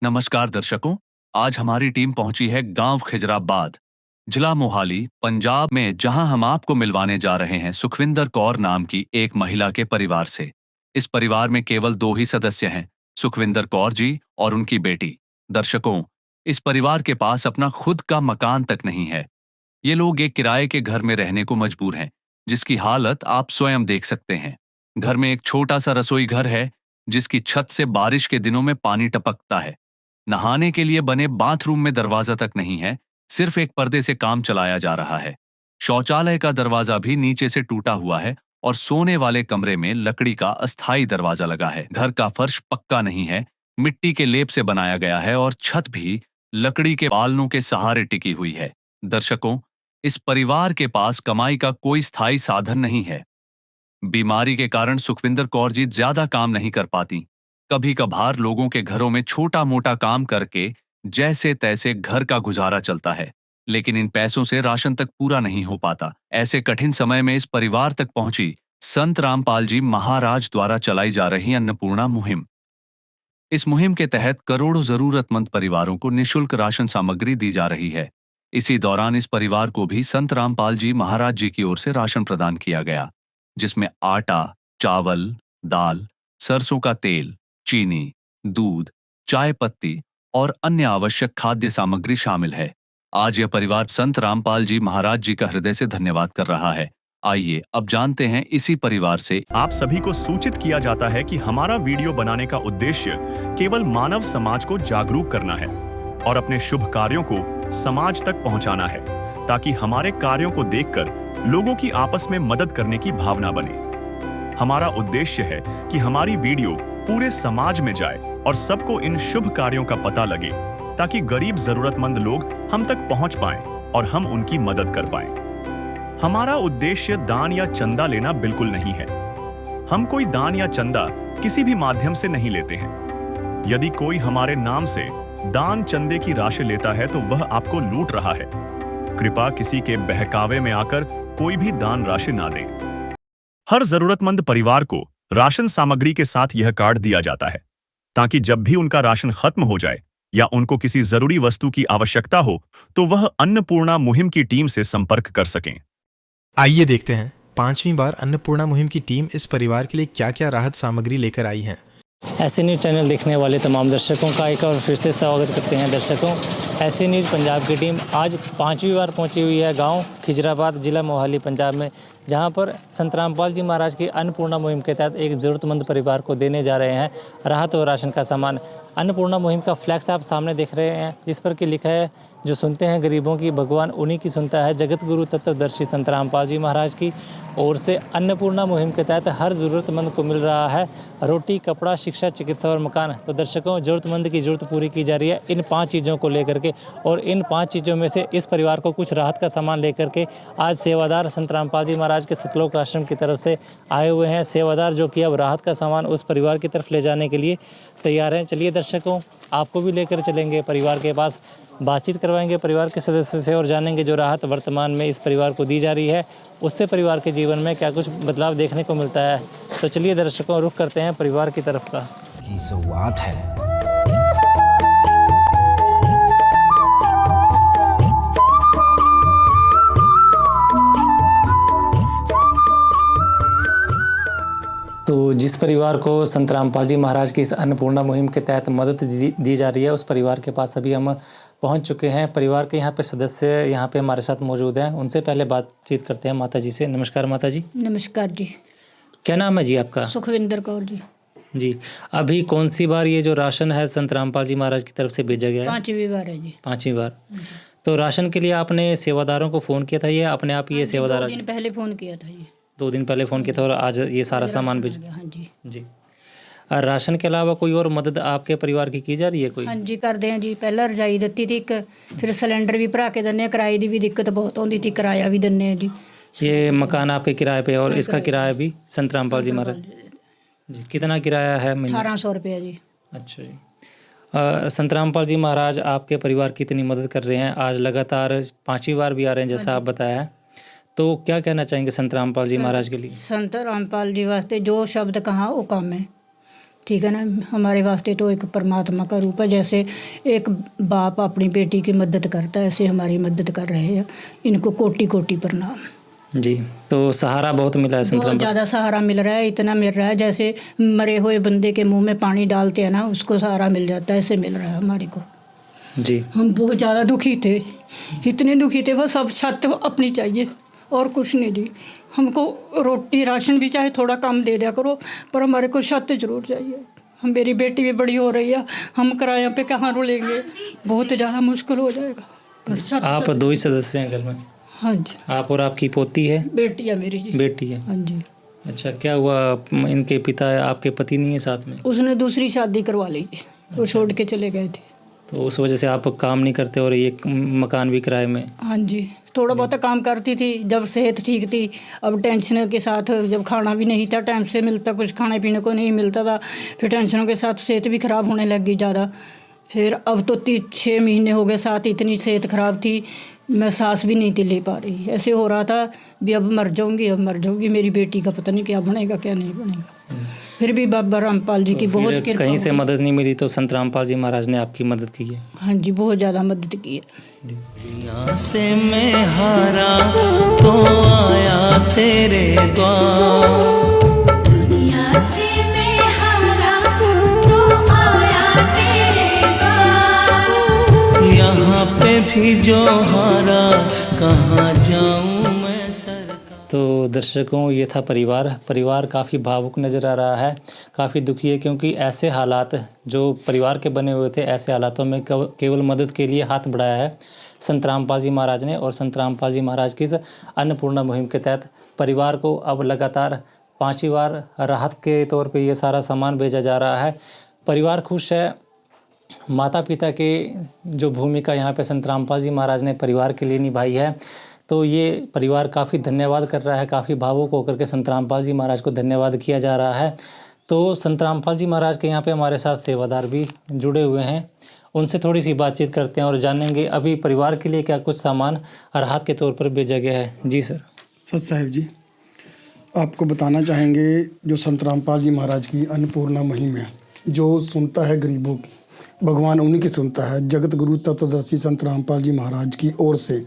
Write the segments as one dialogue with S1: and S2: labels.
S1: नमस्कार दर्शकों। आज हमारी टीम पहुंची है गांव खिजराबाद, जिला मोहाली, पंजाब में, जहां हम आपको मिलवाने जा रहे हैं सुखविंदर कौर नाम की एक महिला के परिवार से। इस परिवार में केवल दो ही सदस्य हैं, सुखविंदर कौर जी और उनकी बेटी। दर्शकों, इस परिवार के पास अपना खुद का मकान तक नहीं है। ये लोग एक किराए के घर में रहने को मजबूर हैं, जिसकी हालत आप स्वयं देख सकते हैं। घर में एक छोटा सा रसोई घर है, जिसकी छत से बारिश के दिनों में पानी टपकता है। नहाने के लिए बने बाथरूम में दरवाजा तक नहीं है, सिर्फ एक पर्दे से काम चलाया जा रहा है। शौचालय का दरवाजा भी नीचे से टूटा हुआ है और सोने वाले कमरे में लकड़ी का अस्थायी दरवाजा लगा है। घर का फर्श पक्का नहीं है, मिट्टी के लेप से बनाया गया है और छत भी लकड़ी के बालनों के सहारे टिकी हुई है। दर्शकों, इस परिवार के पास कमाई का कोई स्थायी साधन नहीं है। बीमारी के कारण सुखविंदर कौर जी ज्यादा काम नहीं कर पाती। कभी कभार लोगों के घरों में छोटा मोटा काम करके जैसे तैसे घर का गुजारा चलता है, लेकिन इन पैसों से राशन तक पूरा नहीं हो पाता। ऐसे कठिन समय में इस परिवार तक पहुंची संत रामपाल जी महाराज द्वारा चलाई जा रही अन्नपूर्णा मुहिम। इस मुहिम के तहत करोड़ों जरूरतमंद परिवारों को निःशुल्क राशन सामग्री दी जा रही है। इसी दौरान इस परिवार को भी संत रामपाल जी महाराज जी की ओर से राशन प्रदान किया गया, जिसमें आटा, चावल, दाल, सरसों का तेल, चीनी, दूध, चाय पत्ती और अन्य आवश्यक खाद्य सामग्री शामिल है। आज यह परिवार संत रामपाल जी महाराज जी का हृदय से धन्यवाद कर रहा है। आइए अब जानते हैं इसी परिवार से।
S2: आप सभी को सूचित किया जाता है कि हमारा वीडियो बनाने का उद्देश्य केवल मानव समाज को जागरूक करना है और अपने शुभ कार्यों को समाज तक पहुंचाना है, ताकि हमारे कार्यों को देखकर लोगों की आपस में मदद करने की भावना बने। हमारा उद्देश्य है कि हमारी वीडियो पूरे समाज में जाए और सबको इन शुभ कार्यों का पता लगे, ताकि गरीब जरूरतमंद लोग हम तक पहुंच पाएं और हम उनकी मदद कर पाएं। हमारा उद्देश्य दान या चंदा लेना बिल्कुल नहीं है। हम कोई दान या चंदा किसी भी माध्यम से नहीं लेते हैं। यदि कोई हमारे नाम से दान चंदे की राशि लेता है तो वह आपको लूट रहा है। कृपया किसी के बहकावे में आकर कोई भी दान राशि ना दें। हर जरूरतमंद परिवार को राशन सामग्री के साथ यह कार्ड दिया जाता है, ताकि जब भी उनका राशन खत्म हो जाए या उनको किसी जरूरी वस्तु की आवश्यकता हो तो वह अन्नपूर्णा मुहिम की टीम से संपर्क कर सकें।
S3: आइए देखते हैं 5वीं बार अन्नपूर्णा मुहिम की टीम इस परिवार के लिए क्या-क्या राहत सामग्री लेकर आई है।
S4: ऐसी न्यूज़ चैनल देखने वाले तमाम दर्शकों का एक और फिर से स्वागत करते हैं। दर्शकों, ऐसी न्यूज़ पंजाब की टीम आज 5वीं बार पहुंची हुई है गांव खिजराबाद, जिला मोहाली, पंजाब में, जहां पर संत रामपाल जी महाराज की अन्नपूर्णा मुहिम के तहत एक ज़रूरतमंद परिवार को देने जा रहे हैं राहत और राशन का सामान। अन्नपूर्णा मुहिम का फ्लैक्स आप सामने देख रहे हैं, जिस पर कि लिखा है, जो सुनते हैं गरीबों की भगवान उन्हीं की सुनता है। जगत गुरु तत्वदर्शी संत रामपाल जी महाराज की ओर से अन्नपूर्णा मुहिम के तहत हर ज़रूरतमंद को मिल रहा है रोटी, कपड़ा, शिक्षा, चिकित्सा और मकान। तो दर्शकों, ज़रूरतमंद की ज़रूरत पूरी की जा रही है इन 5 चीज़ों को लेकर के, और इन 5 चीज़ों में से इस परिवार को कुछ राहत का सामान लेकर के आज सेवादार संत रामपाल जी महाराज के सतलोक आश्रम की तरफ से आए हुए हैं। सेवादार जो कि अब राहत का सामान उस परिवार की तरफ ले जाने के लिए तैयार हैं। चलिए दर्शकों, आपको भी लेकर चलेंगे परिवार के पास, बातचीत करवाएंगे परिवार के सदस्यों से और जानेंगे जो राहत वर्तमान में इस परिवार को दी जा रही है, उससे परिवार के जीवन में क्या कुछ बदलाव देखने को मिलता है। तो चलिए दर्शकों, रुख करते हैं परिवार की तरफ का।
S5: की शुरुआत है।
S4: तो जिस परिवार को संत रामपाल जी महाराज की इस अन्नपूर्णा मुहिम के तहत मदद दी जा रही है, उस परिवार के पास अभी हम पहुंच चुके हैं। परिवार के यहाँ पे सदस्य यहाँ पे हमारे साथ मौजूद हैं, उनसे पहले बातचीत करते हैं माता जी से। नमस्कार माता जी।
S6: नमस्कार जी।
S4: क्या नाम है जी आपका?
S6: सुखविंदर कौर जी।
S4: जी, अभी कौन सी बार ये जो राशन है संत रामपाल जी महाराज की तरफ से भेजा गया है?
S6: 5वीं बार है जी।
S4: 5वीं बार। तो राशन के लिए आपने सेवादारों को फ़ोन किया था या अपने आप ये सेवादार?
S6: 2 दिन पहले फ़ोन किया था जी।
S4: 2 दिन पहले फ़ोन किया था और आज ये सारा सामान भेज।
S6: हाँ जी।
S4: जी, राशन के अलावा कोई और मदद आपके परिवार की जा रही है कोई?
S6: हाँ जी, करते हैं जी। पहला रजाई दी थी, फिर सिलेंडर भी भरा के दिन्ने, किराए की भी दिक्कत बहुत होती थी, किराया भी दिन्ने जी।
S4: ये मकान आपके किराए पे और इसका किराया भी संत रामपाल जी महाराज जी? कितना किराया है महीने?
S6: 1800 रुपया जी।
S4: अच्छा जी। संत रामपाल जी महाराज आपके परिवार की इतनी मदद कर रहे हैं, आज लगातार 5वीं बार भी आ रहे हैं जैसा आप बताया है, तो क्या कहना चाहेंगे संत रामपाल जी महाराज के लिए?
S6: संत रामपाल जी वास्ते जो शब्द कहा वो काम है। ठीक है ना। हमारे वास्ते तो एक परमात्मा का रूप है, जैसे एक बाप अपनी बेटी की मदद करता है ऐसे हमारी मदद कर रहे हैं। इनको कोटि कोटि प्रणाम।
S4: जी, तो सहारा बहुत मिला है
S6: बहुत
S4: संतराम।
S6: ज़्यादा सहारा मिल रहा है, इतना मिल रहा है जैसे मरे हुए बंदे के मुंह में पानी डालते हैं ना, उसको सहारा मिल जाता है, ऐसे मिल रहा है हमारे को।
S4: जी,
S6: हम बहुत ज़्यादा दुखी थे, इतने दुखी थे, बस अब छत अपनी चाहिए और कुछ नहीं जी। हमको रोटी राशन भी चाहे थोड़ा कम दे दिया करो, पर हमारे को छत जरूर चाहिए। हम मेरी बेटी भी बड़ी हो रही है, हम किराए पे कहाँ रुलेंगे, बहुत ज़्यादा मुश्किल हो जाएगा। बस छत।
S4: आप 2 ही सदस्य हैं घर में?
S6: हाँ जी,
S4: आप और आपकी पोती है?
S6: बेटी है मेरी जी।
S4: बेटी है।
S6: हाँ जी,
S4: अच्छा, क्या हुआ, इनके पिता आपके पति नहीं है साथ में?
S6: उसने दूसरी शादी करवा ली जी, वो छोड़ के चले गए थे।
S4: तो उस वजह से आप काम नहीं करते और ये मकान भी किराए में?
S6: हाँ जी, थोड़ा बहुत काम करती थी जब सेहत ठीक थी। अब टेंशन के साथ जब खाना भी नहीं था टाइम से मिलता, कुछ खाने पीने को नहीं मिलता था, फिर टेंशनों के साथ सेहत भी ख़राब होने लग गई ज़्यादा। फिर अब तो 6 महीने हो गए साथ, इतनी सेहत ख़राब थी, मैं सांस भी नहीं थी ले पा रही। ऐसे हो रहा था भी अब मर जाऊँगी, मेरी बेटी का पता नहीं क्या बनेगा क्या नहीं बनेगा। फिर भी बाबा रामपाल जी की बहुत
S4: फिर
S6: कृपा
S4: कहीं से
S6: हुई।
S4: मदद नहीं मिली तो संत रामपाल जी महाराज ने आपकी मदद की है?
S6: हाँ जी, बहुत ज़्यादा मदद की है।
S5: दुनिया से मैं हारा तो आया तेरे द्वार,
S7: दुनिया से मैं हारा तो आया तेरे द्वार,
S5: यहाँ पे भी जो हारा कहाँ जाऊँ मैं सरकार।
S4: तो दर्शकों, ये था परिवार काफ़ी भावुक नज़र आ रहा है, काफ़ी दुखी है, क्योंकि ऐसे हालात जो परिवार के बने हुए थे, ऐसे हालातों में केवल मदद के लिए हाथ बढ़ाया है संत रामपाल जी महाराज ने। और संत रामपाल जी महाराज की इस अन्नपूर्णा मुहिम के तहत परिवार को अब लगातार 5वीं बार राहत के तौर पे ये सारा सामान भेजा जा रहा है। परिवार खुश है। माता पिता के जो भूमिका यहाँ पे संत रामपाल जी महाराज ने परिवार के लिए निभाई है, तो ये परिवार काफ़ी धन्यवाद कर रहा है, काफ़ी भावुक होकर के संत रामपाल जी महाराज को धन्यवाद किया जा रहा है। तो संत रामपाल जी महाराज के यहाँ पे हमारे साथ सेवादार भी जुड़े हुए हैं, उनसे थोड़ी सी बातचीत करते हैं और जानेंगे अभी परिवार के लिए क्या कुछ सामान राहत के तौर पर भेजा गया है। जी सर।
S8: सत साहिब जी, आपको बताना चाहेंगे जो संत रामपाल जी महाराज की अन्नपूर्णा मुहिम है, जो सुनता है गरीबों की, भगवान उन्हीं की सुनता है। जगत गुरु तत्वदर्शी संत रामपाल जी महाराज की ओर से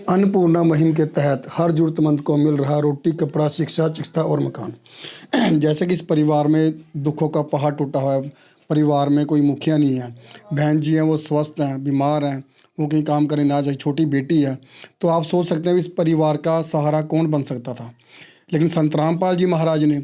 S8: अन्नपूर्णा मुहिम के तहत हर जरूरतमंद को मिल रहा रोटी, कपड़ा, शिक्षा, चिकित्सा और मकान। जैसे कि इस परिवार में दुखों का पहाड़ टूटा हुआ है, परिवार में कोई मुखिया नहीं है, बहन जी हैं वो स्वस्थ हैं, बीमार हैं, वो कहीं काम करने ना जाए, छोटी बेटी है। तो आप सोच सकते हैं इस परिवार का सहारा कौन बन सकता था, लेकिन संत रामपाल जी महाराज ने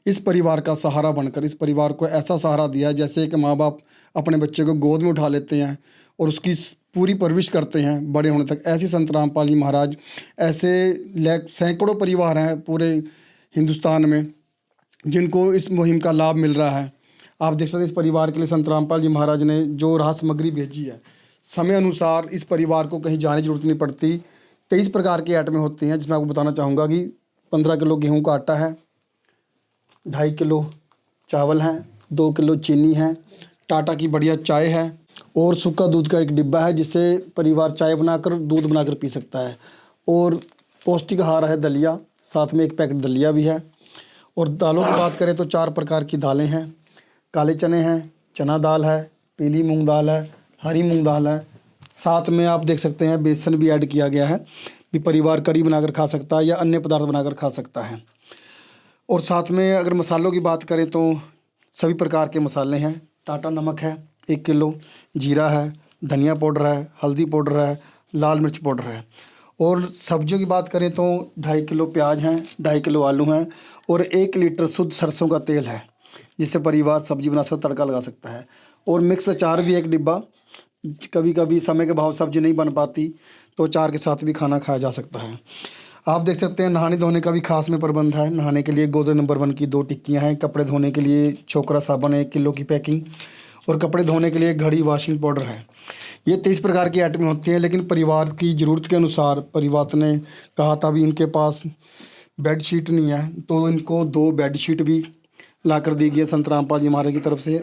S8: इस परिवार का सहारा बनकर इस परिवार को ऐसा सहारा दिया जैसे कि माँ बाप अपने बच्चे को गोद में उठा लेते हैं और उसकी पूरी परवरिश करते हैं बड़े होने तक। ऐसे संत रामपाल जी महाराज, ऐसे सैकड़ों परिवार हैं पूरे हिंदुस्तान में जिनको इस मुहिम का लाभ मिल रहा है। आप देख सकते हैं इस परिवार के लिए संत रामपाल जी महाराज ने जो राहत सामग्री भेजी है, समय अनुसार इस परिवार को कहीं जाने की जरूरत नहीं पड़ती। 23 प्रकार के आइटमें होती हैं, जिसमें आपको बताना चाहूँगा कि 15 किलो गेहूं का आटा है, 2.5 किलो चावल हैं, 2 किलो चीनी है, टाटा की बढ़िया चाय है और सूखा दूध का एक डिब्बा है जिससे परिवार चाय बनाकर दूध बनाकर पी सकता है। और पौष्टिक आहार है दलिया, साथ में एक पैकेट दलिया भी है। और दालों की बात करें तो 4 प्रकार की दालें हैं, काले चने हैं, चना दाल है, पीली मूंग दाल है, हरी मूंग दाल है। साथ में आप देख सकते हैं बेसन भी ऐड किया गया है कि परिवार कड़ी बनाकर खा सकता है या अन्य पदार्थ बनाकर खा सकता है। और साथ में अगर मसालों की बात करें तो सभी प्रकार के मसाले हैं। टाटा नमक है 1 किलो, जीरा है, धनिया पाउडर है, हल्दी पाउडर है, लाल मिर्च पाउडर है। और सब्जियों की बात करें तो 2.5 किलो प्याज हैं, 2.5 किलो आलू हैं और 1 लीटर शुद्ध सरसों का तेल है जिससे परिवार सब्जी बना सकता, तड़का लगा सकता है। और मिक्स अचार भी एक डिब्बा, कभी कभी समय के भाव सब्जी नहीं बन पाती तो अचार के साथ भी खाना खाया जा सकता है। आप देख सकते हैं नहाने धोने का भी खास में प्रबंध है। नहाने के लिए गोदरेज नंबर 1 की 2 टिक्कियाँ हैं, कपड़े धोने के लिए छोकरा साबुन 1 किलो की पैकिंग और कपड़े धोने के लिए घड़ी वॉशिंग पाउडर है। ये 23 प्रकार की आइटमें होती हैं, लेकिन परिवार की ज़रूरत के अनुसार परिवार ने कहा था भी इनके पास बेड शीट नहीं है तो इनको 2 बेड शीट भी ला कर दी गई है संत रामपाल जी महाराज की तरफ से।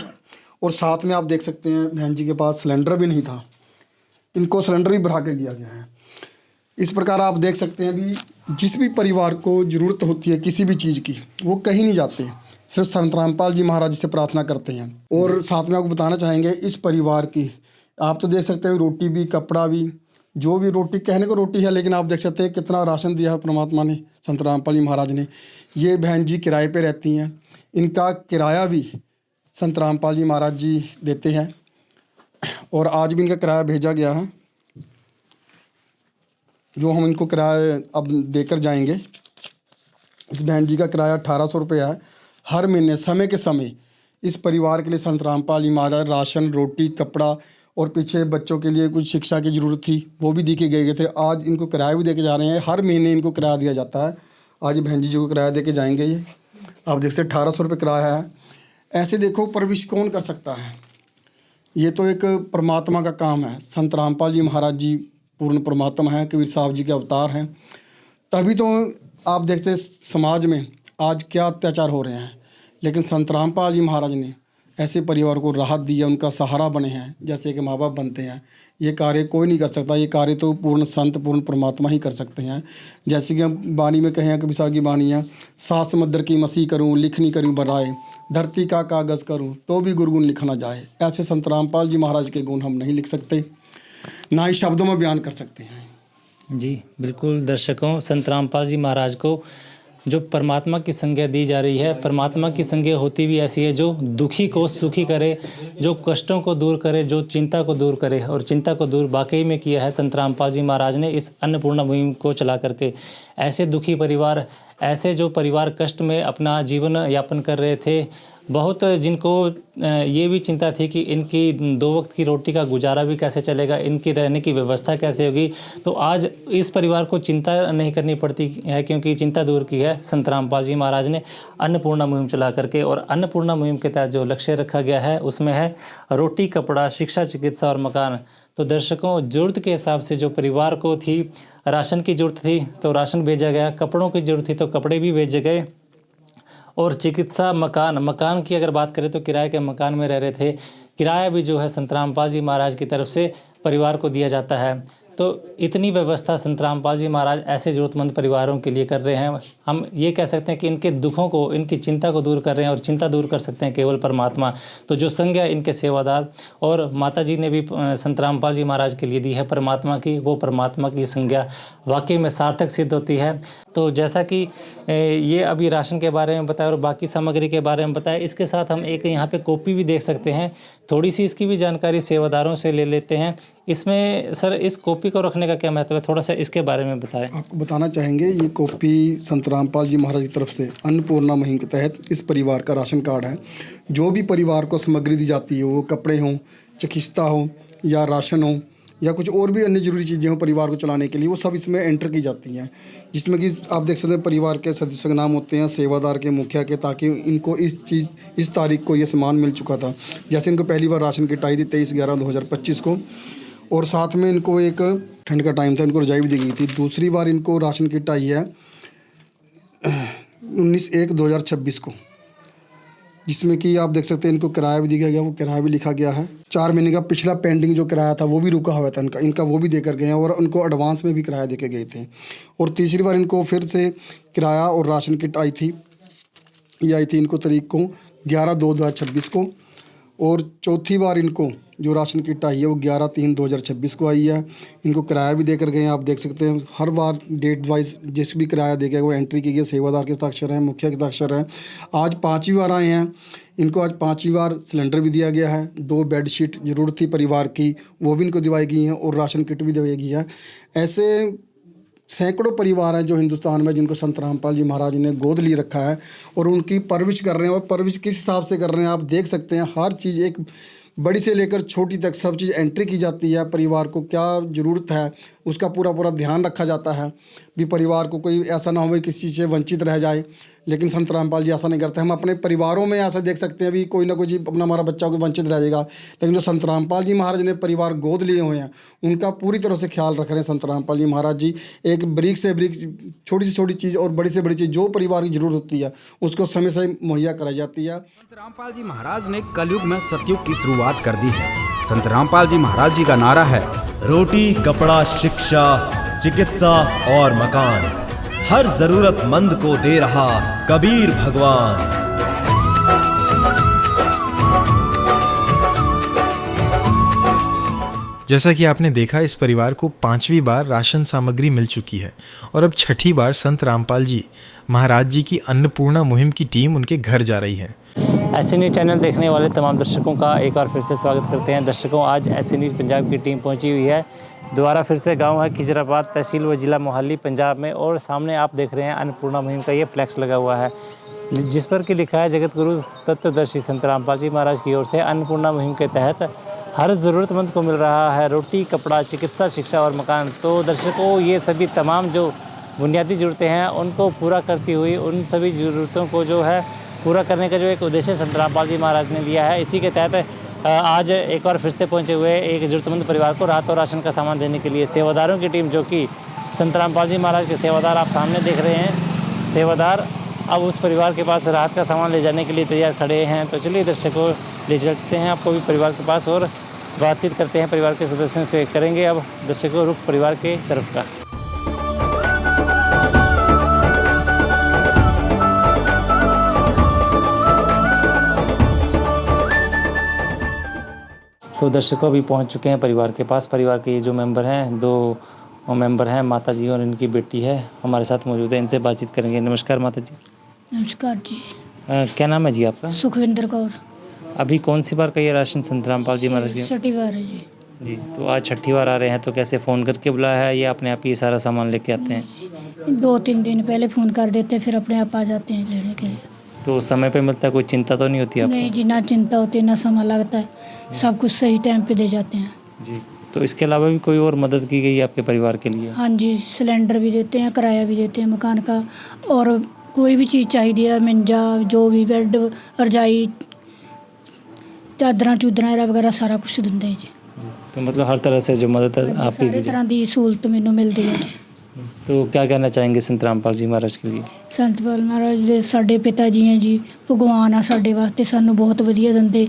S8: और साथ में आप देख सकते हैं बहन जी के पास सिलेंडर भी नहीं था, इनको सिलेंडर भी भरा के दिया गया है। इस प्रकार आप देख सकते हैं भी जिस भी परिवार को ज़रूरत होती है किसी भी चीज़ की, वो कहीं नहीं जाते, सिर्फ संत रामपाल जी महाराज से प्रार्थना करते हैं। और साथ में आपको बताना चाहेंगे इस परिवार की, आप तो देख सकते हैं रोटी भी, कपड़ा भी, जो भी रोटी, कहने को रोटी है लेकिन आप देख सकते हैं कितना राशन दिया है परमात्मा ने, संत रामपाल जी महाराज ने। ये बहन जी किराए पे रहती हैं, इनका किराया भी संत रामपाल जी महाराज जी देते हैं और आज भी इनका किराया भेजा गया है, जो हम इनको किराया अब देकर जाएंगे। इस बहन जी का किराया 1800 रुपये है। हर महीने समय के समय इस परिवार के लिए संत रामपाल जी महाराज राशन, रोटी, कपड़ा और पीछे बच्चों के लिए कुछ शिक्षा की ज़रूरत थी वो भी दी के गए थे। आज इनको किराया भी दे के जा रहे हैं, हर महीने इनको किराया दिया जाता है। आज बहन जी को किराया दे के जाएंगे। ये आप देख सकते 1800 रुपये किराया है। ऐसे देखो परवरिश कौन कर सकता है, ये तो एक परमात्मा का काम है। संत रामपाल जी महाराज जी पूर्ण परमात्मा हैं, कबीर साहब जी के अवतार हैं। तभी तो आप देखते समाज में आज क्या अत्याचार हो रहे हैं, लेकिन संत रामपाल जी महाराज ने ऐसे परिवार को राहत दी है, उनका सहारा बने हैं, जैसे कि माँ बाप बनते हैं। ये कार्य कोई नहीं कर सकता, ये कार्य तो पूर्ण संत, पूर्ण परमात्मा ही कर सकते हैं। जैसे कि हम वाणी में कहें, कबीर साहब की वाणी है, सात समुद्र की मसी करूँ, लिखनी करूँ बनाए, धरती का कागज़ करूँ तो भी गुरगुण लिखा ना जाए। ऐसे संत रामपाल जी महाराज के गुण हम नहीं लिख सकते, ना ही शब्दों में बयान कर सकते हैं।
S4: जी बिल्कुल दर्शकों, संत रामपाल जी महाराज को जो परमात्मा की संज्ञा दी जा रही है, परमात्मा की संज्ञा होती भी ऐसी है जो दुखी को सुखी करे, जो कष्टों को दूर करे, जो चिंता को दूर करे। और चिंता को दूर वाकई में किया है संत रामपाल जी महाराज ने इस अन्नपूर्णा मुहिम को चला करके। ऐसे दुखी परिवार, ऐसे जो परिवार कष्ट में अपना जीवन यापन कर रहे थे, बहुत जिनको ये भी चिंता थी कि इनकी 2 वक्त की रोटी का गुजारा भी कैसे चलेगा, इनकी रहने की व्यवस्था कैसे होगी, तो आज इस परिवार को चिंता नहीं करनी पड़ती है, क्योंकि चिंता दूर की है संत रामपाल जी महाराज ने अन्नपूर्णा मुहिम चला करके। और अन्नपूर्णा मुहिम के तहत जो लक्ष्य रखा गया है उसमें है रोटी, कपड़ा, शिक्षा, चिकित्सा और मकान। तो दर्शकों, ज़रूरत के हिसाब से जो परिवार को थी, राशन की ज़रूरत थी तो राशन भेजा गया, कपड़ों की ज़रूरत थी तो कपड़े भी भेजे गए, और चिकित्सा, मकान की अगर बात करें तो किराए के मकान में रह रहे थे। किराया भी जो है संत रामपाल जी महाराज की तरफ से परिवार को दिया जाता है। तो इतनी व्यवस्था संत रामपाल जी महाराज ऐसे ज़रूरतमंद परिवारों के लिए कर रहे हैं। हम ये कह सकते हैं कि इनके दुखों को, इनकी चिंता को दूर कर रहे हैं, और चिंता दूर कर सकते हैं केवल परमात्मा। तो जो संज्ञा इनके सेवादार और माता जी ने भी संत रामपाल जी महाराज के लिए दी है परमात्मा की, वो परमात्मा की संज्ञा वाकई में सार्थक सिद्ध होती है। तो जैसा कि ये अभी राशन के बारे में बताया और बाकी सामग्री के बारे में बताया, इसके साथ हम एक यहाँ पे कॉपी भी देख सकते हैं। थोड़ी सी इसकी भी जानकारी सेवादारों से ले लेते हैं। इसमें सर, इस कॉपी को रखने का क्या महत्व है, थोड़ा सा इसके बारे में बताएं।
S8: आपको बताना चाहेंगे, ये कॉपी संत रामपाल जी महाराज की तरफ से अन्नपूर्णा मुहिम के तहत इस परिवार का राशन कार्ड है। जो भी परिवार को सामग्री दी जाती है, वो कपड़े हों, चिकित्सा हो या राशन हो या कुछ और भी अन्य जरूरी चीज़ें हों परिवार को चलाने के लिए, वो सब इसमें एंटर की जाती हैं। जिसमें कि आप देख सकते हैं परिवार के सदस्यों के नाम होते हैं, सेवादार के, मुखिया के, ताकि इनको इस तारीख को ये सामान मिल चुका था। जैसे इनको पहली बार राशन किट आई थी 23/11/2025 को, और साथ में इनको एक ठंड का टाइम था, इनको रजाई भी दी गई थी। दूसरी बार इनको राशन किट आई है 19/1/2026 को, जिसमें कि आप देख सकते हैं इनको किराया भी दिया गया, वो किराया भी लिखा गया है। 4 महीने का पिछला पेंडिंग जो किराया था वो भी रुका हुआ था इनका वो भी देकर गए हैं, और उनको एडवांस में भी किराया देके गए थे। और तीसरी बार इनको फिर से किराया और राशन किट आई थी, ये आई थी इनको तारीख को 11/2/2026 को। और चौथी बार इनको जो राशन किट आई है वो 11/3/2026 को आई है। इनको किराया भी देकर गए हैं, आप देख सकते हैं। हर बार डेट वाइज जिस भी किराया दे गया वो एंट्री की गई, सेवादार के हस्ताक्षर हैं, मुखिया के हस्ताक्षर हैं। आज 5वीं बार आए हैं, इनको आज 5वीं बार सिलेंडर भी दिया गया है। 2 बेडशीट ज़रूरत थी परिवार की, वो भी इनको दिवाई गई हैं, और राशन किट भी दिवाई गई है। ऐसे सैकड़ों परिवार हैं जो हिंदुस्तान में, जिनको संत रामपाल जी महाराज ने गोद लिए रखा है और उनकी परवरिश कर रहे हैं। और परवरिश किस हिसाब से कर रहे हैं आप देख सकते हैं। हर चीज़, एक बड़ी से लेकर छोटी तक सब चीज़ एंट्री की जाती है। परिवार को क्या ज़रूरत है उसका पूरा ध्यान रखा जाता है, भी परिवार को कोई ऐसा ना हो किसी चीज़ से वंचित रह जाए। लेकिन संत रामपाल जी ऐसा नहीं करते। हम अपने परिवारों में ऐसा देख सकते हैं भी कोई ना कोई जी अपना हमारा बच्चा को वंचित रह जाएगा, लेकिन जो संत रामपाल जी महाराज ने परिवार गोद लिए हुए हैं उनका पूरी तरह से ख्याल रख रहे हैं संत रामपाल जी महाराज जी। एक बारीक से बारीक, छोटी से छोटी चीज़ और बड़ी से बड़ी चीज़ जो परिवार की जरूरत होती है उसको समय से मुहैया कराई जाती है।
S9: संत रामपाल जी महाराज ने कलयुग में सतयुग की शुरुआत कर दी है। संत रामपाल जी महाराज जी का नारा है,
S10: रोटी, कपड़ा, शिक्षा, चिकित्सा और मकान, हर जरूरतमंद को दे रहा कबीर भगवान।
S3: जैसा कि आपने देखा, इस परिवार को 5वीं बार राशन सामग्री मिल चुकी है और अब 6ठी बार संत रामपाल जी महाराज जी की अन्नपूर्णा मुहिम की टीम उनके घर जा रही है।
S4: ऐसे न्यूज़ चैनल देखने वाले तमाम दर्शकों का एक बार फिर से स्वागत करते हैं। दर्शकों, आज ऐसे न्यूज़ पंजाब की टीम पहुंची हुई है। दोबारा फिर से गांव है खिजराबाद, तहसील व जिला मोहाली, पंजाब में। और सामने आप देख रहे हैं अन्नपूर्णा मुहिम का ये फ्लैक्स लगा हुआ है, जिस पर कि लिखा है जगत गुरु तत्वदर्शी संत रामपाल जी महाराज की ओर से अन्नपूर्णा मुहिम के तहत हर ज़रूरतमंद को मिल रहा है रोटी, कपड़ा, चिकित्सा, शिक्षा और मकान। तो दर्शकों, ये सभी तमाम जो बुनियादी ज़रूरतें हैं उनको पूरा करती हुई, उन सभी ज़रूरतों को जो है पूरा करने का जो एक उद्देश्य संत रामपाल जी महाराज ने लिया है, इसी के तहत आज एक बार फिर से पहुंचे हुए एक ज़रूरतमंद परिवार को राहत और राशन का सामान देने के लिए सेवादारों की टीम, जो कि संत रामपाल जी महाराज के सेवादार आप सामने देख रहे हैं। सेवादार अब उस परिवार के पास राहत का सामान ले जाने के लिए तैयार खड़े हैं। तो चलिए दर्शकों, ले चलते हैं आपको भी परिवार के पास और बातचीत करते हैं परिवार के सदस्यों से। करेंगे अब दर्शकों रुख परिवार के तरफ का। तो दर्शकों, अभी पहुंच चुके हैं परिवार के पास। परिवार के ये जो मेंबर हैं, 2 मेंबर हैं, माता जी और इनकी बेटी है, हमारे साथ मौजूद है। इनसे बातचीत करेंगे। नमस्कार माता जी।
S6: नमस्कार जी।
S4: क्या नाम है जी आपका?
S6: सुखविंदर कौर।
S4: अभी कौन सी बार का ये राशन संत रामपाल जी महाराज के?
S6: 6ठी बार है जी।
S4: जी, तो आज 6ठी बार आ रहे हैं, तो कैसे फ़ोन करके बुलाया है या अपने आप ही सारा सामान लेके आते हैं?
S6: 2-3 दिन पहले फ़ोन कर देते हैं, फिर अपने आप आ जाते हैं लेने के लिए।
S4: तो समय पे मिलता है, कोई चिंता तो नहीं होती आपको?
S6: नहीं जी, ना चिंता होती, ना समय लगता है, सब कुछ सही टाइम पे दे जाते हैं।
S4: जी, तो इसके अलावा भी कोई और मदद की गई है आपके परिवार के लिए?
S6: हाँ जी, सिलेंडर भी देते हैं, किराया भी देते हैं मकान का, और कोई भी चीज़ चाहिए है, मंजा, जो भी बेड, रजाई, चादर चूदर वगैरह सारा कुछ देंगे जी।
S4: तो मतलब हर तरह से जो मदद है आप ही
S6: सारी तरह की सहूलत मैनू मिलती है जी।
S4: तो क्या कहना चाहेंगे संत रामपाल जी महाराज के लिए?
S6: संत पाल महाराज ਦੇ ਸਾਡੇ ਪਿਤਾ ਜੀ हैं जी, भगवान आ ਸਾਡੇ ਵਾਸਤੇ, ਸਾਨੂੰ ਬਹੁਤ ਵਧੀਆ ਦਿੰਦੇ,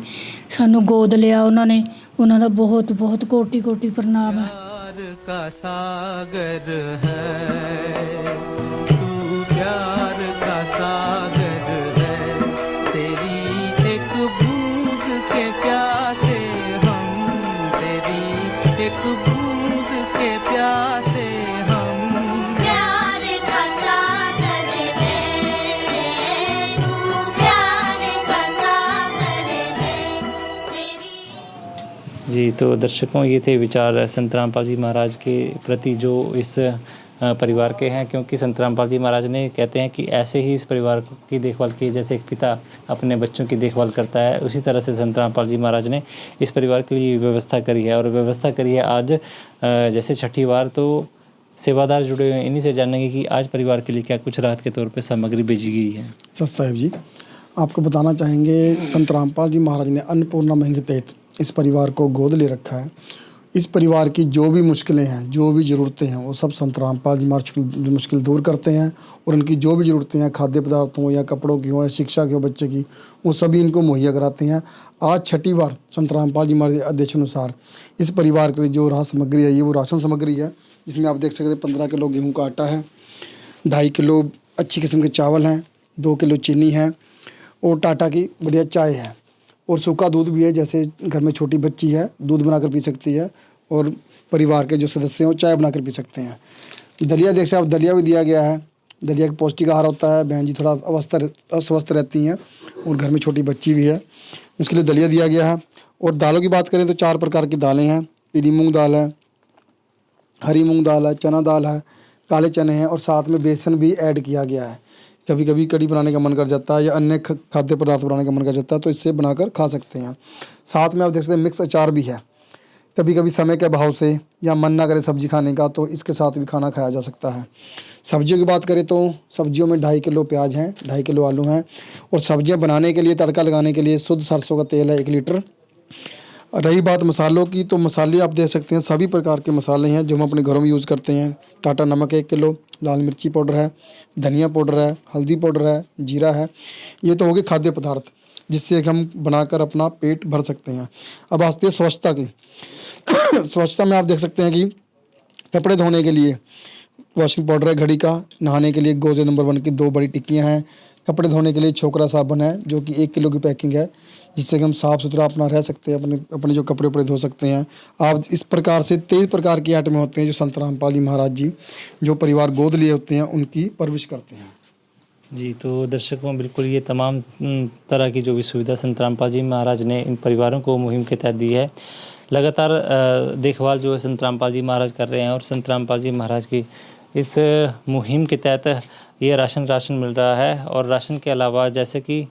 S6: ਸਾਨੂੰ ਗੋਦ ਲਿਆ ਉਹਨਾਂ ਨੇ, ਉਹਨਾਂ ਦਾ ਬਹੁਤ ਬਹੁਤ ਕੋटि कोटि प्रणाम है।
S5: प्यार का सागर है तू, प्यार का सागर है, तेरी एक बूंद के प्यासे हम, तेरी एक बूंद के प्यासे हम।
S7: प्यार का सागर है तू, प्यार का सागर है तेरी।
S4: जी, तो दर्शकों, ये थे विचार संत रामपाल जी महाराज के प्रति जो इस परिवार के हैं, क्योंकि संत रामपाल जी महाराज ने कहते हैं कि ऐसे ही इस परिवार की देखभाल की, जैसे एक पिता अपने बच्चों की देखभाल करता है, उसी तरह से संत रामपाल जी महाराज ने इस परिवार के लिए व्यवस्था करी है। और व्यवस्था करी है आज जैसे 6ठी बार, तो सेवादार जुड़े हुए हैं, इन्हीं से जानेंगे कि आज परिवार के लिए क्या कुछ राहत के तौर पे सामग्री भेजी गई है।
S8: सत साहिब जी, आपको बताना चाहेंगे संत रामपाल जी महाराज ने अन्नपूर्णा मुहिम के तहत इस परिवार को गोद ले रखा है। इस परिवार की जो भी मुश्किलें हैं, जो भी ज़रूरतें हैं, वो सब संत रामपाल जी महाराज मुश्किल दूर करते हैं, और उनकी जो भी ज़रूरतें हैं, खाद्य पदार्थों या कपड़ों की हो या शिक्षा की हो बच्चे की, वो सभी इनको मुहैया कराते हैं। आज 6ठी बार संत रामपाल जी महाराज के आदेशानुसार इस परिवार के लिए जो राहत सामग्री है, ये वो राशन सामग्री है, जिसमें आप देख सकते हैं 15 किलो गेहूँ का आटा है, 2.5 किलो अच्छी किस्म के चावल हैं, 2 किलो चीनी है, और टाटा की बढ़िया चाय है, और सूखा दूध भी है। जैसे घर में छोटी बच्ची है, दूध बनाकर पी सकती है, और परिवार के जो सदस्य हैं वो चाय बनाकर पी सकते हैं। दलिया, जैसे आप दलिया भी दिया गया है, दलिया का पौष्टिक आहार होता है। बहन जी थोड़ा अस्वस्थ रहती हैं और घर में छोटी बच्ची भी है, उसके लिए दलिया दिया गया है। और दालों की बात करें तो 4 प्रकार की दालें हैं। पीली मूंग दाल है, हरी मूंग दाल है, चना दाल है, काले चने हैं, और साथ में बेसन भी ऐड किया गया है। कभी कभी कढ़ी बनाने का मन कर जाता है या अन्य खाद्य पदार्थ बनाने का मन कर जाता है, तो इससे बनाकर खा सकते हैं। साथ में आप देख सकते हैं मिक्स अचार भी है। कभी कभी समय के अभाव से या मन ना करे सब्जी खाने का, तो इसके साथ भी खाना खाया जा सकता है। सब्जियों की बात करें तो सब्जियों में 2.5 किलो प्याज हैं, 2.5 किलो आलू हैं, और सब्जियां बनाने के लिए, तड़का लगाने के लिए शुद्ध सरसों का तेल है 1 लीटर। रही बात मसालों की, तो मसाले आप देख सकते हैं सभी प्रकार के मसाले हैं जो हम अपने घरों में यूज़ करते हैं। टाटा नमक 1 किलो, लाल मिर्ची पाउडर है, धनिया पाउडर है, हल्दी पाउडर है, जीरा है। ये तो हो गए खाद्य पदार्थ जिससे हम बनाकर अपना पेट भर सकते हैं। अब आते हैं स्वच्छता की। स्वच्छता में आप देख सकते हैं कि कपड़े धोने के लिए वॉशिंग पाउडर है घड़ी का, नहाने के लिए गोदरेज नंबर 1 की 2 बड़ी टिक्कियाँ हैं, कपड़े धोने के लिए छोकरा साबुन है जो कि 1 किलो की पैकिंग है, जिससे कि हम साफ़ सुथरा अपना रह सकते हैं, अपने अपने जो कपड़े उपड़े धो सकते हैं। आप इस प्रकार से 23 प्रकार के आइटम होते हैं जो संत रामपाल जी महाराज जी जो परिवार गोद लिए होते हैं उनकी परवरिश करते हैं।
S4: जी, तो दर्शकों बिल्कुल ये तमाम तरह की जो भी सुविधा संत रामपाल जी महाराज ने इन परिवारों को मुहिम के तहत दी है। लगातार देखभाल जो है संत रामपाल जी महाराज कर रहे हैं और संत रामपाल जी महाराज की इस मुहिम के तहत ये राशन मिल रहा है। और राशन के अलावा जैसे कि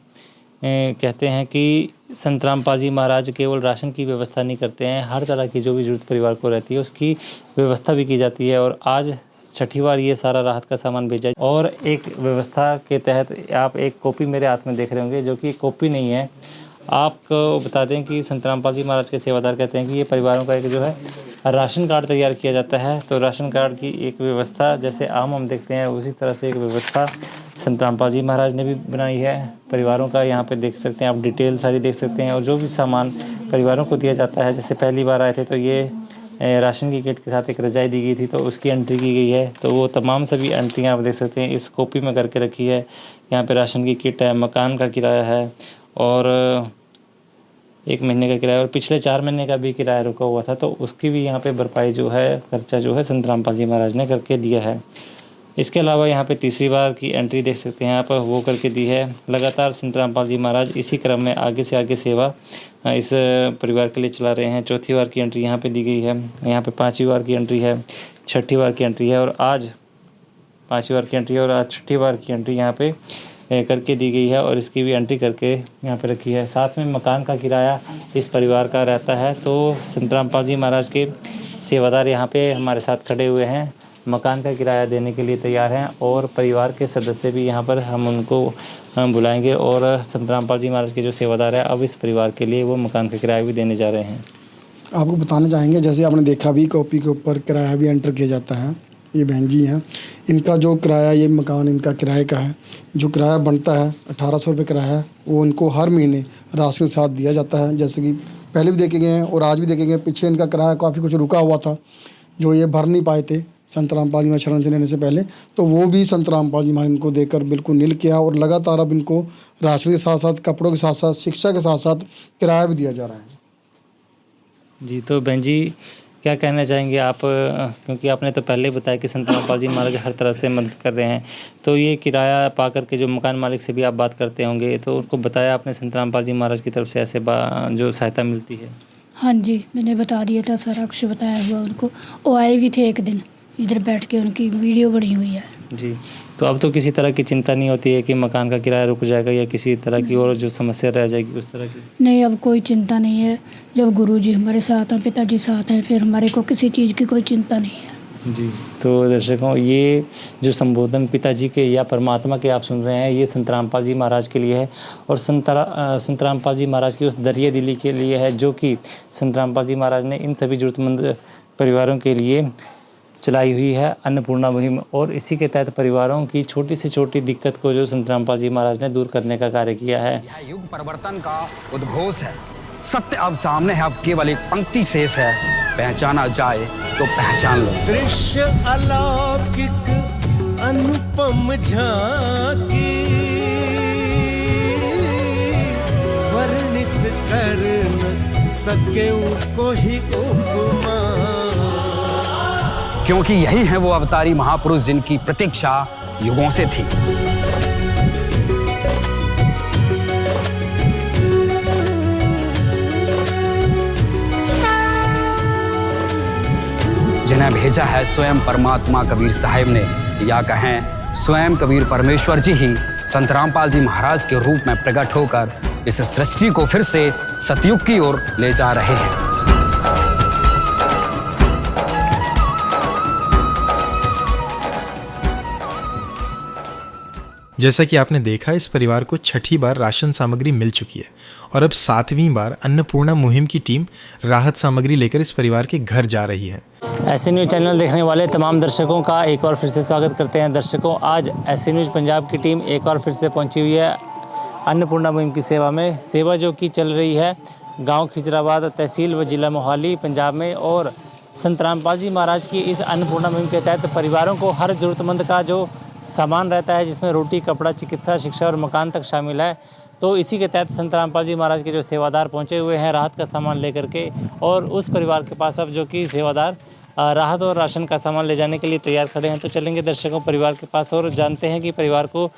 S4: कहते हैं कि संत रामपाल जी महाराज केवल राशन की व्यवस्था नहीं करते हैं, हर तरह की जो भी जरूरत परिवार को रहती है उसकी व्यवस्था भी की जाती है। और आज छठी बार ये सारा राहत का सामान भेजा। और एक व्यवस्था के तहत आप एक कॉपी मेरे हाथ में देख रहे होंगे जो कि कॉपी नहीं है। आपको बता दें कि संत रामपाल जी महाराज के सेवादार कहते हैं कि ये परिवारों का एक जो है राशन कार्ड तैयार किया जाता है। तो राशन कार्ड की एक व्यवस्था जैसे आम हम देखते हैं उसी तरह से एक व्यवस्था संत रामपाल जी महाराज ने भी बनाई है परिवारों का। यहाँ पे देख सकते हैं आप, डिटेल सारी देख सकते हैं। और जो भी सामान परिवारों को दिया जाता है, जैसे पहली बार आए थे तो ये राशन की किट के साथ एक रजाई दी गई थी, तो उसकी एंट्री की गई है। तो वो तमाम सभी एंट्रियाँ आप देख सकते हैं इस कॉपी में करके रखी है। यहाँ पे राशन की किट है, मकान का किराया है और 1 महीने का किराया और पिछले 4 महीने का भी किराया रुका हुआ था, तो उसकी भी यहाँ पे भरपाई जो है खर्चा जो है संत रामपाल जी महाराज ने करके दिया है। इसके अलावा यहाँ पे तीसरी बार की एंट्री देख सकते हैं आप, वो करके दी है। लगातार संत रामपाल जी महाराज इसी क्रम में आगे से आगे सेवा इस परिवार के लिए चला रहे हैं। चौथी बार की एंट्री यहाँ पे दी गई है, यहाँ पे 5वीं बार की एंट्री है, 6ठी बार की एंट्री है और आज 5वीं बार की एंट्री है और आज 6ठी बार की एंट्री यहाँ पे करके दी गई है और इसकी भी एंट्री करके यहाँ पे रखी है। साथ में मकान का किराया इस परिवार का रहता है। तो संत रामपाल जी महाराज के सेवादार यहाँ पे हमारे साथ खड़े हुए हैं, मकान का किराया देने के लिए तैयार हैं और परिवार के सदस्य भी यहाँ पर हम उनको बुलाएंगे और संत रामपाल जी महाराज के जो सेवादार है अब इस परिवार के लिए वो मकान का किराया भी देने जा रहे हैं।
S8: आपको बताना चाहेंगे, जैसे आपने देखा भी कॉपी के ऊपर किराया भी एंटर किया जाता है। ये बहन जी हैं, इनका जो किराया, ये मकान इनका किराए का है। जो किराया बनता है 1800 रुपये किराया है, वो इनको हर महीने राशन के साथ दिया जाता है। जैसे कि पहले भी देखे गए हैं और आज भी देखे गए। पीछे इनका किराया काफ़ी कुछ रुका हुआ था जो ये भर नहीं पाए थे संत रामपाल जी महाराज शरण लेने से पहले, तो वो भी संत रामपाल जी महाराज इनको देकर बिल्कुल नील किया और लगातार अब इनको राशन के साथ साथ, कपड़ों के साथ साथ, शिक्षा के साथ साथ किराया भी दिया जा रहा है।
S4: जी, तो बहन जी क्या कहना चाहेंगे आप, क्योंकि आपने तो पहले ही बताया कि संत रामपाल जी महाराज हर तरह से मदद कर रहे हैं, तो ये किराया पा करके जो मकान मालिक से भी आप बात करते होंगे, तो उनको बताया आपने संत रामपाल जी महाराज की तरफ से ऐसे जो सहायता मिलती है?
S6: हाँ जी, मैंने बता दिया था, सारा कुछ बताया हुआ उनको। वो आए भी थे एक दिन, इधर बैठ के उनकी वीडियो बनी हुई है।
S4: जी, तो अब तो किसी तरह की चिंता नहीं होती है कि मकान का किराया रुक जाएगा या किसी तरह की और जो समस्या रह जाएगी उस तरह की?
S6: नहीं, अब कोई चिंता नहीं है। जब गुरुजी हमारे साथ हैं, पिताजी साथ हैं, फिर हमारे को किसी चीज़ की कोई चिंता नहीं है।
S4: जी, तो दर्शकों ये जो संबोधन पिताजी के या परमात्मा के आप सुन रहे हैं, ये संत रामपाल जी महाराज के लिए है और संत रामपाल जी महाराज की उस दरिया दिली के लिए है जो कि संत रामपाल जी महाराज ने इन सभी ज़रूरतमंद परिवारों के लिए चलाई हुई है अन्नपूर्णा मुहिम। और इसी के तहत परिवारों की छोटी से छोटी दिक्कत को जो संत रामपाल जी महाराज ने दूर करने का कार्य किया है।
S9: यह युग परिवर्तन का उद्घोष है। सत्य अब सामने है, अब केवल एक पंक्ति शेष है, पहचाना जाए तो पहचान लो।
S5: दृश्य अलौकिक अनुपम झांकी वर्णित कर न सके कोई उपमा,
S9: क्योंकि यही है वो अवतारी महापुरुष जिनकी प्रतीक्षा युगों से थी। जिन्हें भेजा है स्वयं परमात्मा कबीर साहिब ने, या कहें स्वयं कबीर परमेश्वर जी ही संत रामपाल जी महाराज के रूप में प्रकट होकर इस सृष्टि को फिर से सतयुग की ओर ले जा रहे हैं।
S3: जैसा कि आपने देखा, इस परिवार को छठी बार राशन सामग्री मिल चुकी है और अब 7वीं बार अन्नपूर्णा मुहिम की टीम राहत सामग्री लेकर इस परिवार के घर जा रही है।
S4: ऐसे न्यूज़ चैनल देखने वाले तमाम दर्शकों का एक बार फिर से स्वागत करते हैं। दर्शकों, आज ऐसे न्यूज़ पंजाब की टीम एक बार फिर से पहुंची हुई है अन्नपूर्णा मुहिम की सेवा में। सेवा जो कि चल रही है गाँव खिजराबाद, तहसील व जिला मोहाली, पंजाब में। और संत रामपाल जी महाराज की इस अन्नपूर्णा मुहिम के तहत परिवारों को हर ज़रूरतमंद का जो सामान रहता है जिसमें रोटी, कपड़ा, चिकित्सा, शिक्षा और मकान तक शामिल है। तो इसी के तहत संत रामपाल जी महाराज के जो सेवादार पहुंचे हुए हैं राहत का सामान लेकर के, और उस परिवार के पास अब जो कि सेवादार राहत और राशन का सामान ले जाने के लिए तैयार खड़े हैं। तो चलेंगे दर्शकों परिवार के पास और जानते हैं कि परिवार को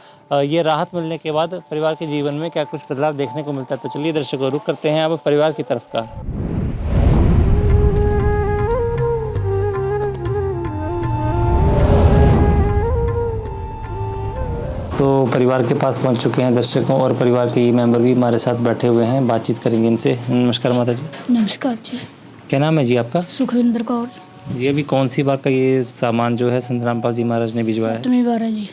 S4: ये राहत मिलने के बाद परिवार के जीवन में क्या कुछ बदलाव देखने को मिलता है। तो चलिए दर्शकों रुख करते हैं अब परिवार की तरफ का। तो परिवार के पास पहुंच चुके हैं दर्शकों, और परिवार के ये मेंबर भी हमारे साथ बैठे हुए हैं, बातचीत करेंगे इनसे। नमस्कार माता जी।
S6: नमस्कार जी।
S4: क्या नाम है जी आपका?
S6: सुखविंदर कौर।
S4: ये अभी कौन सी बार का ये सामान जो है संत रामपाल जी महाराज ने भिजवाया है?
S6: 7वीं बार है जी।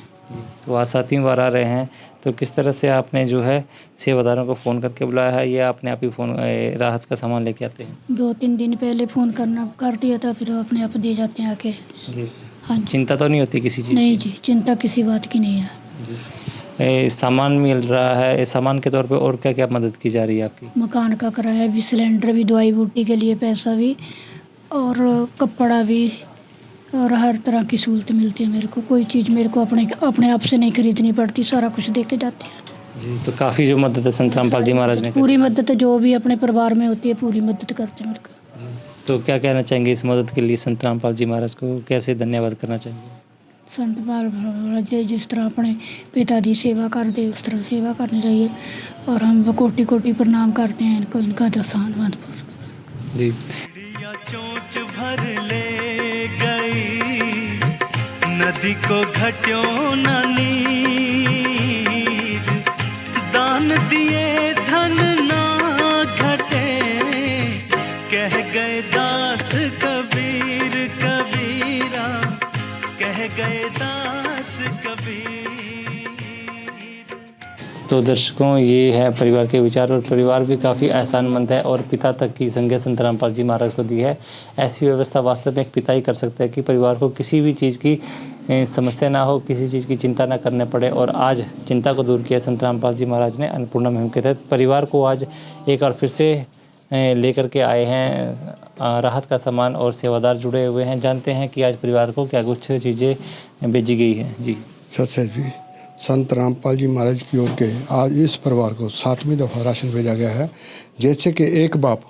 S4: तो आज 7वीं बार आ रहे हैं, तो किस तरह से आपने जो है सेवादारों को फ़ोन करके बुलाया है या अपने आप ही फ़ोन राहत का सामान लेके आते हैं?
S6: 2-3 दिन पहले फ़ोन कर दिया था, फिर अपने आप दे जाते हैं आके।
S4: जी।
S6: हाँ जी।
S4: चिंता तो नहीं होती किसी चीज़?
S6: नहीं जी, चिंता किसी बात की नहीं है।
S4: सामान मिल रहा है, सामान के तौर पे और क्या क्या मदद की जा रही है आपकी?
S6: मकान का किराया भी, सिलेंडर भी, दवाई बूटी के लिए पैसा भी, और कपड़ा भी, और हर तरह की सहूलत मिलती है मेरे को। कोई चीज़ मेरे को अपने आप से नहीं खरीदनी पड़ती, सारा कुछ दे के जाते हैं
S4: जी। तो काफ़ी जो मदद है संत रामपाल जी महाराज ने
S6: पूरी मदद जो भी अपने परिवार में होती है पूरी मदद करते हैं मेरे को।
S4: तो क्या कहना चाहेंगे इस मदद के लिए संत रामपाल जी महाराज को, कैसे धन्यवाद करना चाहेंगे?
S6: संत महाराज जिस तरह अपने पिता की सेवा करते उस तरह सेवा करनी चाहिए, और हम कोटि कोटि प्रणाम करते हैं इनको, इनका दसान मनपुर
S4: जी।
S5: चोंच भर ले गई नदी को घट्यों न नीर, दान दिए धन ना घटे, कह गए दास कबीर कबीरा, कह गए दास कबीर।
S4: तो दर्शकों ये है परिवार के विचार, और परिवार भी काफ़ी एहसानमंद है और पिता तक की संज्ञा संत रामपाल जी महाराज को दी है। ऐसी व्यवस्था वास्तव में एक पिता ही कर सकता है कि परिवार को किसी भी चीज़ की समस्या ना हो, किसी चीज़ की चिंता ना करने पड़े, और आज चिंता को दूर किया संत रामपाल जी महाराज ने अन्नपूर्णा मुहिम के तहत। परिवार को आज एक बार फिर से लेकर के आए हैं राहत का सामान, और सेवादार जुड़े हुए हैं। जानते हैं कि आज परिवार को क्या कुछ चीज़ें भेजी गई हैं। जी
S8: सच जी, संत रामपाल जी महाराज की ओर के आज इस परिवार को 7वीं दफ़ा राशन भेजा गया है। जैसे कि एक बाप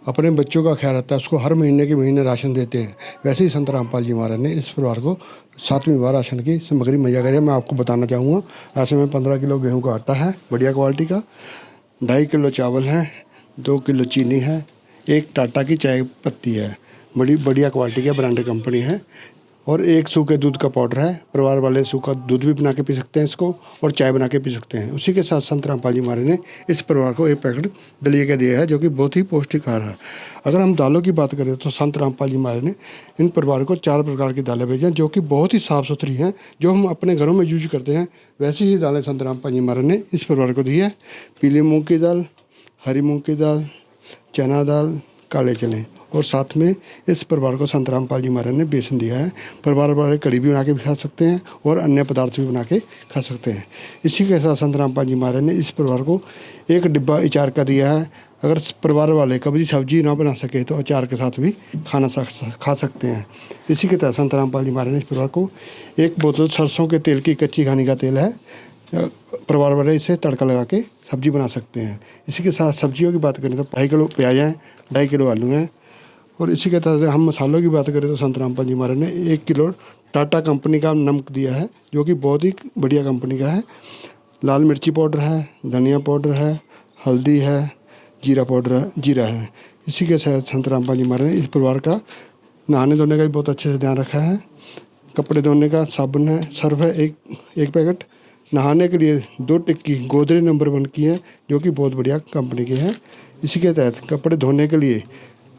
S8: अपने बच्चों का ख्याल रखता है, उसको हर महीने के महीने राशन देते हैं, वैसे ही संत रामपाल जी महाराज ने इस परिवार को 7वीं बार राशन की सामग्री मुहैया करी है। मैं आपको बताना चाहूँगा, ऐसे में 15 किलो गेहूँ का आटा है बढ़िया क्वालिटी का, 2.5 किलो चावल है, 2 किलो चीनी है, एक टाटा की चाय पत्ती है, बड़ी बढ़िया क्वालिटी की ब्रांडेड कंपनी है, और एक सूखे दूध का पाउडर है। परिवार वाले सूखा दूध भी बना के पी सकते हैं इसको, और चाय बना के पी सकते हैं। उसी के साथ संत रामपाल जी महाराज ने इस परिवार को एक पैकेट दलिए का दिया है, जो कि बहुत ही पौष्टिक आहार है। अगर हम दालों की बात करें तो संत रामपाल जी महाराज ने इन परिवार को 4 प्रकार की दालें भेजी हैं, जो कि बहुत ही साफ़ सुथरी हैं, जो हम अपने घरों में यूज करते हैं। वैसी ही दालें संत रामपाल जी महाराज ने इस परिवार को दी है। पीली मूँग की दाल, हरी मूँग की दाल, चना दाल, काले चने, और साथ में इस परिवार को संत रामपाल जी महाराज ने बेसन दिया है। परिवार वाले कड़ी भी बना के खा सकते हैं और अन्य पदार्थ भी बना के खा सकते हैं। इसी के साथ संत रामपाल जी महाराज ने इस परिवार को एक डिब्बा अचार का दिया है। अगर परिवार वाले कभी सब्जी ना बना सके तो अचार के साथ भी खा सकते हैं। इसी के तहत संत रामपाल जी महाराज ने इस परिवार को एक बोतल सरसों के तेल की कच्ची घानी का तेल है, परिवार वाले इसे तड़का लगा के सब्जी बना सकते हैं। इसी के साथ सब्जियों की बात करें तो 2.5 किलो प्याज हैं, 2.5 किलो आलू हैं, और इसी के तहत हम मसालों की बात करें तो संत रामपाल जी महाराज ने 1 किलो टाटा कंपनी का नमक दिया है, जो कि बहुत ही बढ़िया कंपनी का है। लाल मिर्ची पाउडर है, धनिया पाउडर है, हल्दी है, जीरा पाउडर है, जीरा है। इसी के साथ संत रामपाल जी महाराज ने इस परिवार का नहाने धोने का भी बहुत अच्छे से ध्यान रखा है। कपड़े धोने का साबुन है, सर्फ है एक पैकेट। नहाने के लिए 2 टिक्की गोदरेज नंबर 1 की है, जो कि बहुत बढ़िया कंपनी की है। इसी के तहत कपड़े धोने के लिए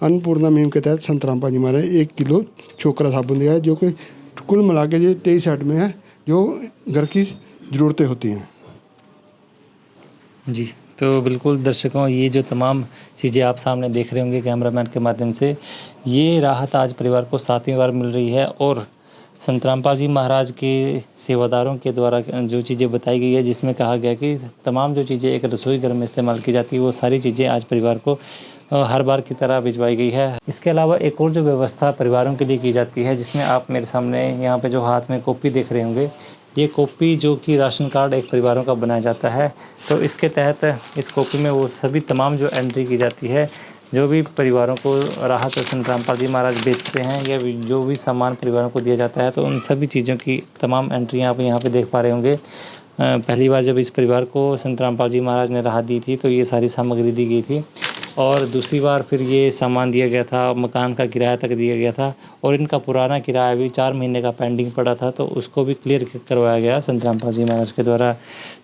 S8: अन्नपूर्णा मुहिम के तहत संत रामपाल जी महाराज ने 1 किलो छोकरा साबुन दिया है, जो कि कुल मिला के 23 सेट में है, जो घर की ज़रूरतें होती हैं।
S4: जी, तो बिल्कुल दर्शकों, ये जो तमाम चीज़ें आप सामने देख रहे होंगे कैमरामैन के माध्यम से, ये राहत आज परिवार को 7वीं बार मिल रही है। और संत रामपाल जी महाराज के सेवादारों के द्वारा जो चीज़ें बताई गई है, जिसमें कहा गया कि तमाम जो चीज़ें एक रसोई घर में इस्तेमाल की जाती है, वो सारी चीज़ें आज परिवार को हर बार की तरह भिजवाई गई है। इसके अलावा एक और जो व्यवस्था परिवारों के लिए की जाती है, जिसमें आप मेरे सामने यहाँ पे जो हाथ में कॉपी देख रहे होंगे, ये कॉपी जो कि राशन कार्ड एक परिवारों का बनाया जाता है, तो इसके तहत इस कॉपी में वो सभी तमाम जो एंट्री की जाती है, जो भी परिवारों को राहत संत रामपाल जी महाराज बेचते हैं या जो भी सामान परिवारों को दिया जाता है, तो उन सभी चीज़ों की तमाम एंट्रियाँ आप यहाँ पे देख पा रहे होंगे। पहली बार जब इस परिवार को संत रामपाल जी महाराज ने राहत दी थी तो ये सारी सामग्री दी गई थी, और दूसरी बार फिर ये सामान दिया गया था, मकान का किराया तक दिया गया था, और इनका पुराना किराया भी 4 महीने का पेंडिंग पड़ा था, तो उसको भी क्लियर करवाया गया संत रामपाल जी महाराज के द्वारा।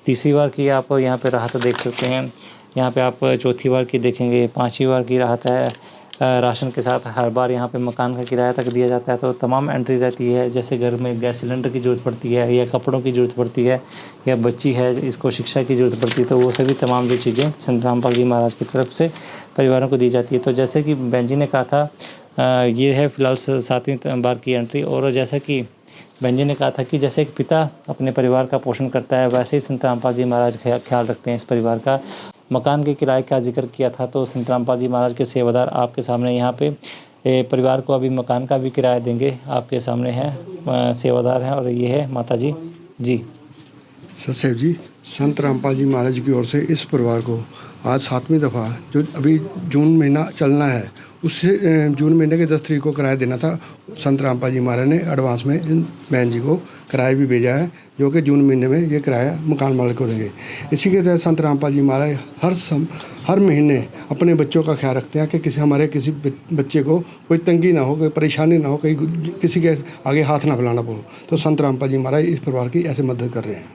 S4: तीसरी बार की आप यहाँ पे राहत देख सकते हैं, यहाँ पे आप चौथी बार की देखेंगे, 5वीं बार की राहत है। राशन के साथ हर बार यहाँ पे मकान का किराया तक दिया जाता है, तो तमाम एंट्री रहती है। जैसे घर में गैस सिलेंडर की ज़रूरत पड़ती है, या कपड़ों की ज़रूरत पड़ती है, या बच्ची है इसको शिक्षा की ज़रूरत पड़ती है, तो वो सभी तमाम जो चीज़ें संत रामपाल जी महाराज की तरफ से परिवारों को दी जाती है। तो जैसे कि बहन जी ने कहा था, ये है फ़िलहाल 7वीं बार की एंट्री। और जैसा कि बहन जी ने कहा था कि जैसे एक पिता अपने परिवार का पोषण करता है, वैसे ही संत रामपाल जी महाराज ख्याल रखते हैं इस परिवार का। मकान के किराए का जिक्र किया था, तो संत रामपाल जी महाराज के सेवादार आपके सामने यहाँ पे परिवार को अभी मकान का भी किराया देंगे। आपके सामने है सेवादार हैं, और ये है माता जी। जी
S8: सचदेव जी, संत रामपाल जी महाराज की ओर से इस परिवार को आज 7वीं दफ़ा, जो अभी जून महीना चलना है, उससे जून महीने के 10 तारीख को किराया देना था। संत रामपाल जी महाराज ने एडवांस में इन बहन जी को किराया भी भेजा है, जो कि जून महीने में ये किराया मकान मालिक को देंगे। इसी के तहत संत रामपाल जी महाराज हर महीने अपने बच्चों का ख्याल रखते हैं कि किसी बच्चे को कोई तंगी ना हो, कोई परेशानी ना हो, कहीं किसी के आगे हाथ ना फैलाना पड़ो। तो संत रामपाल जी महाराज इस परिवार की ऐसे मदद कर रहे हैं।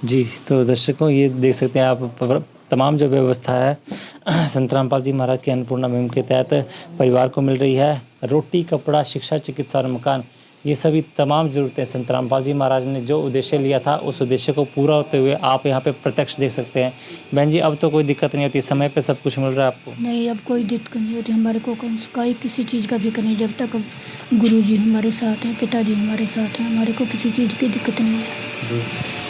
S4: जी, तो दर्शकों ये देख सकते हैं आप तमाम जो व्यवस्था है संत रामपाल जी महाराज की अन्नपूर्णा मुहिम के तहत परिवार को मिल रही है। रोटी, कपड़ा, शिक्षा, चिकित्सा और मकान, ये सभी तमाम ज़रूरतें संत रामपाल जी महाराज ने जो उद्देश्य लिया था, उस उद्देश्य को पूरा होते हुए आप यहाँ पे प्रत्यक्ष देख सकते हैं। बहन जी, अब तो कोई दिक्कत नहीं होती, समय पे सब कुछ मिल रहा है आपको?
S6: नहीं, अब कोई दिक्कत नहीं होती हमारे को, किसी चीज़ का फिक्र नहीं। जब तक गुरु जी हमारे साथ हैं, पिताजी हमारे साथ हैं, हमारे को किसी चीज़ की दिक्कत नहीं है।
S4: जी,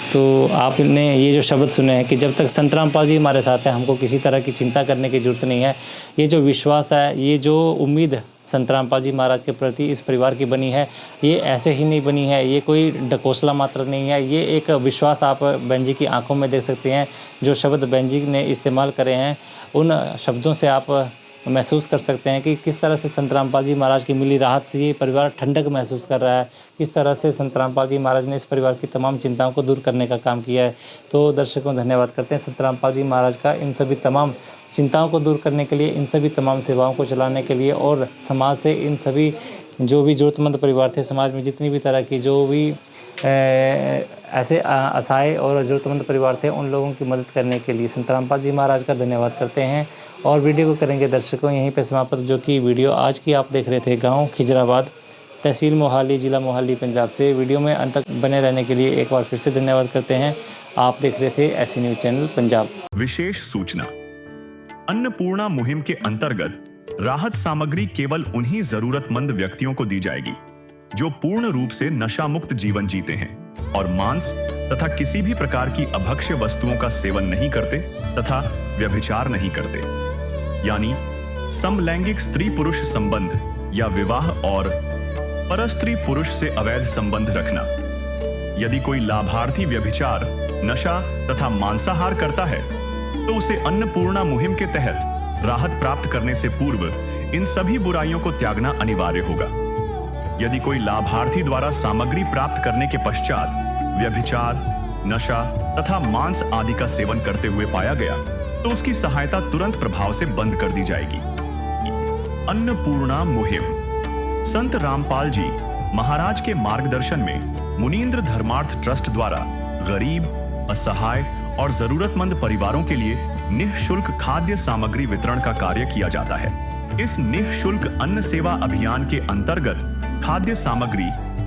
S4: तो आपने ये जो शब्द सुने हैं कि जब तक संत रामपाल जी हमारे साथ हैं, हमको किसी तरह की चिंता करने की ज़रूरत नहीं है। ये जो विश्वास है, ये जो उम्मीद संत रामपाल जी महाराज के प्रति इस परिवार की बनी है, ये ऐसे ही नहीं बनी है, ये कोई ढकोसला मात्र नहीं है, ये एक विश्वास आप बहन जी की आंखों में देख सकते हैं। जो शब्द बहन जी ने इस्तेमाल करे हैं, उन शब्दों से आप महसूस कर सकते हैं कि किस तरह से संत रामपाल जी महाराज की मिली राहत से ये परिवार ठंडक महसूस कर रहा है, किस तरह से संत रामपाल जी महाराज ने इस परिवार की तमाम चिंताओं को दूर करने का काम किया है। तो दर्शकों, धन्यवाद करते हैं संत रामपाल जी महाराज का इन सभी तमाम चिंताओं को दूर करने के लिए, इन सभी तमाम सेवाओं को चलाने के लिए, और समाज से इन सभी जो भी ज़रूरतमंद परिवार थे, समाज में जितनी भी तरह की जो भी ऐसे असहाय और ज़रूरतमंद परिवार थे, उन लोगों की मदद करने के लिए संत रामपाल जी महाराज का धन्यवाद करते हैं। और वीडियो को करेंगे दर्शकों यहीं पे समाप्त, जो कि वीडियो आज की आप देख रहे थे गांव खिजराबाद, तहसील मोहाली, जिला मोहाली, पंजाब से। वीडियो में अंत तक बने रहने के लिए एक बार फिर से धन्यवाद करते हैं। आप देख रहे थे ऐसी न्यूज़ चैनल पंजाब।
S2: विशेष सूचना, अन्नपूर्णा मुहिम के अंतर्गत राहत सामग्री केवल उन्हीं जरूरतमंद व्यक्तियों को दी जाएगी जो पूर्ण रूप से नशा मुक्त जीवन जीते हैं और मांस तथा किसी भी प्रकार की अभक्ष्य वस्तुओं का सेवन नहीं करते तथा व्यभिचार नहीं करते, यानी समलैंगिक स्त्री पुरुष संबंध या विवाह और परस्त्री पुरुष से अवैध संबंध रखना। यदि कोई लाभार्थी व्यभिचार, नशा तथा मांसाहार करता है तो उसे अन्नपूर्णा मुहिम के तहत राहत प्राप्त करने से पूर्व इन सभी बुराइयों को त्यागना अनिवार्य होगा। यदि कोई लाभार्थी द्वारा सामग्री प्राप्त करने के पश्चात व्यभिचार, नशा तथा मांस आदि का सेवन करते हुए पाया गया तो उसकी सहायता तुरंत प्रभाव से बंद कर दी जाएगी। अन्नपूर्णा मुहिम संत रामपाल जी महाराज के मार्गदर्शन में मुनीन्द्र धर्मार्थ ट्रस्ट द्वारा गरीब, असहाय और जरूरतमंद परिवारों के लिए निःशुल्क खाद्य सामग्री वितरण का कार्य किया जाता है। इस निःशुल्क अन्न सेवा अभियान के अंतर्गत खाद्य सामग्री,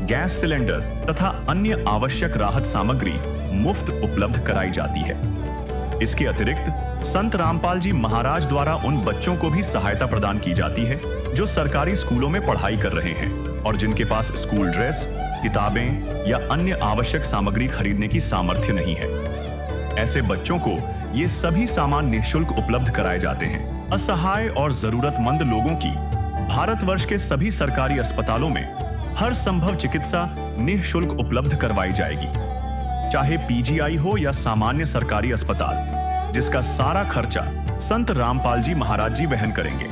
S2: गैस सिलेंडर तथा अन्य आवश्यक राहत सामग्री मुफ्त उपलब्ध कराई जाती है। इसके अतिरिक्त संत रामपाल जी महाराज द्वारा उन बच्चों को भी सहायता प्रदान की जाती है जो सरकारी स्कूलों में पढ़ाई कर रहे हैं और जिनके पास स्कूल ड्रेस, किताबें या अन्य आवश्यक सामग्री खरीदने की सामर्थ्य नहीं है। ऐसे बच्चों को ये सभी सामान निःशुल्क उपलब्ध कराए जाते हैं। असहाय और जरूरतमंद लोगों की भारतवर्ष के सभी सरकारी अस्पतालों में हर संभव चिकित्सा निःशुल्क उपलब्ध करवाई जाएगी। चाहे पीजीआई हो या सामान्य सरकारी अस्पताल, जिसका सारा खर्चा संत रामपाल जी महाराज जी वहन करेंगे।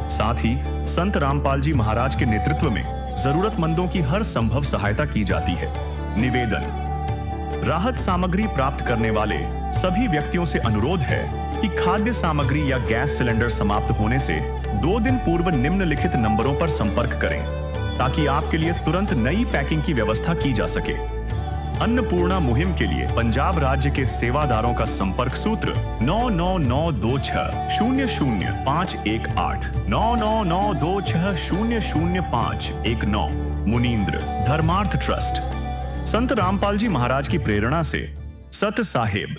S2: साथ ही संत रामपाल जी महाराज के नेतृत्व में जरूरतमंदों की हर संभव सहायता की जाती है। निवेदन: राहत सामग्री प्राप्त करने वाले सभी व्यक्तियों से अनुरोध है कि खाद्य सामग्री या गैस सिलेंडर समाप्त होने से 2 दिन पूर्व निम्नलिखित नंबरों पर संपर्क करें ताकि आपके लिए तुरंत नई पैकिंग की व्यवस्था की जा सके। अन्नपूर्णा मुहिम के लिए पंजाब राज्य के सेवादारों का संपर्क सूत्र 9992600518 9992600519। मुनींद्र धर्मार्थ ट्रस्ट। संत रामपाल जी महाराज की प्रेरणा से सत साहिब